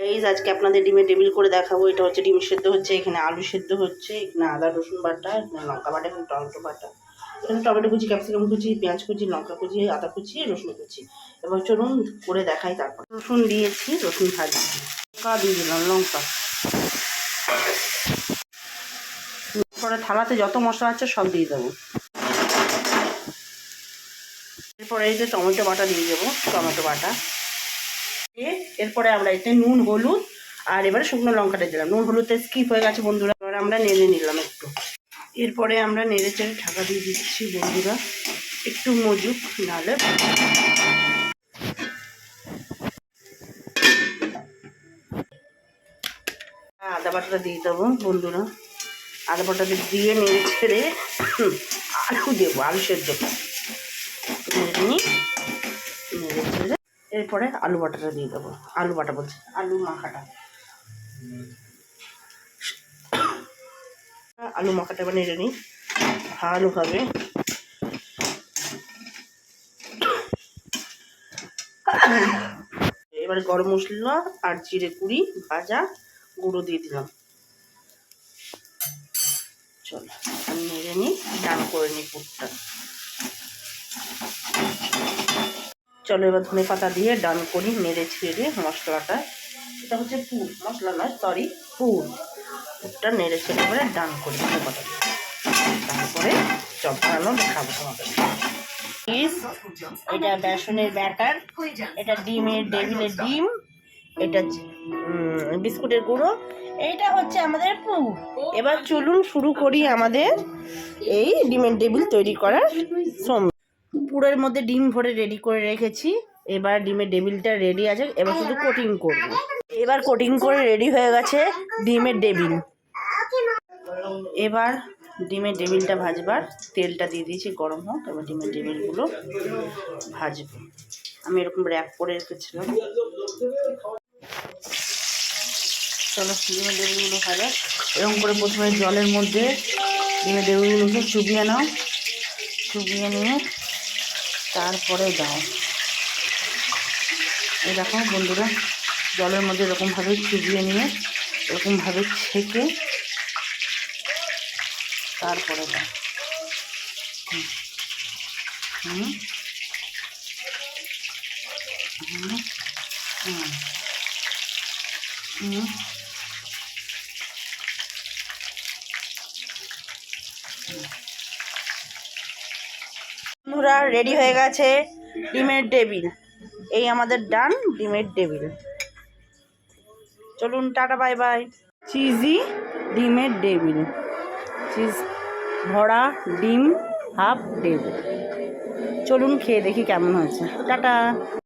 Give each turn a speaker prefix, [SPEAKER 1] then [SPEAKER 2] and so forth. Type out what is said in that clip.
[SPEAKER 1] এই আজকে আপনাদের ডিমের টেবিল করে দেখাবো। এটা হচ্ছে ডিম সেদ্ধ হচ্ছে, এখানে আলু সেদ্ধ হচ্ছে, এখানে আদা রসুন বাটা, এখানে লঙ্কা বাটা, এখানে টমেটো বাটা, এখানে টমেটো কুচি, ক্যাপসিকাম কুচি, পেঁয়াজ কুচি, লঙ্কা কুচি, আদা কুচি, রসুন কুচি। এবার চলুন করে দেখাই। তারপর রসুন দিয়েছি, রসুন ভাজি, লঙ্কা দিয়ে দিলাম, লঙ্কা। এরপরে থালাতে যত মশলা আছে সব দিয়ে দেবো। এরপরে এই যে টমেটো বাটা দিয়ে দেবো, টমেটো বাটা। এরপরে আমরা এতে নুন হলুদ আর এবারে শুকনো লঙ্কাটা দিলাম। নুন হলুদটা স্কিপ হয়ে গেছে বন্ধুরা, এবার আমরা নেড়ে নিলাম একটু। এরপরে আমরা নেড়ে চেড়ে ঢাকা দিয়ে দিচ্ছি বন্ধুরা, একটু মজুক, নাহলে আদা বাটাটা দিয়ে দেবো বন্ধুরা। আদা বাটাটা দিয়ে নেড়ে ছেড়ে আলু দেবো, আলু সেদ্ধ নেড়ে নিই, নেড়ে ছেড়ে এরপরে আলু বাটাটা দিয়ে দেবো। আলু বাটা বলছি, আলু মাখাটা, আলু মাখাটা এবার নেড়ে নিই ভালোভাবে। এবারে গরম মশলা আর জিরে গুঁড়ি ভাজা গুঁড়ো দিয়ে দিলাম। চলো আমি নেড়ে নিই, ডান করে নিই পুরটা। চলো এবার ধনে পাতা দিয়ে ডান করি, নেড়ে ছেড়ে মশলাটা, এটা হচ্ছে পুর, মশলা নয় সরি, পুরটা নেড়ে ছেড়ে করে ডান করি ধনে পাতা দিয়ে। তারপরে চপ বানানো দেখাবো তোমাদের। এটা বেসনের ব্যাটার, এটা ডিমের টেবিলের ডিম, এটা বিস্কুটের গুঁড়ো, এইটা হচ্ছে আমাদের পুর। এবার চলুন শুরু করি আমাদের এই ডিমের টেবিল তৈরি করার শ্রম। পুরের মধ্যে ডিম ভরে রেডি করে রেখেছি। এবার ডিমের টেবিলটা রেডি আছে, এবার শুধু কোটিং করব। এবার কোটিং করে রেডি হয়ে গেছে ডিমের টেবিল। এবার ডিমের টেবিলটা ভাজবার তেলটা দিয়ে দিয়েছি, গরম হোক। এবার ডিমের টেবিলগুলো ভাজবো। আমি এরকম র্যাপ করে রেখেছিলাম। চলো ডিমের টেবিলগুলো ভাজা। এরকম করে প্রথমে জলের মধ্যে ডিমের টেবিলগুলোকে চুবিয়ে নাও, চুবিয়ে নিয়ে তারপরে দাও। এই দেখো বন্ধুরা, জলের মধ্যে এরকমভাবে চুবিয়ে নিয়ে এরকমভাবে ছেঁকে তারপরে দাও। বন্ধুরা রেডি হয়ে গেছে ডিমের টেবিল। এই আমাদের ডান ডিমের টেবিল। চলুন টাটা বাই বাই। চিজি ডিমের টেবিল, চিজ ভরা ডিম হাফ টেবিল। চলুন খেয়ে দেখি কেমন হয়েছে। টাটা।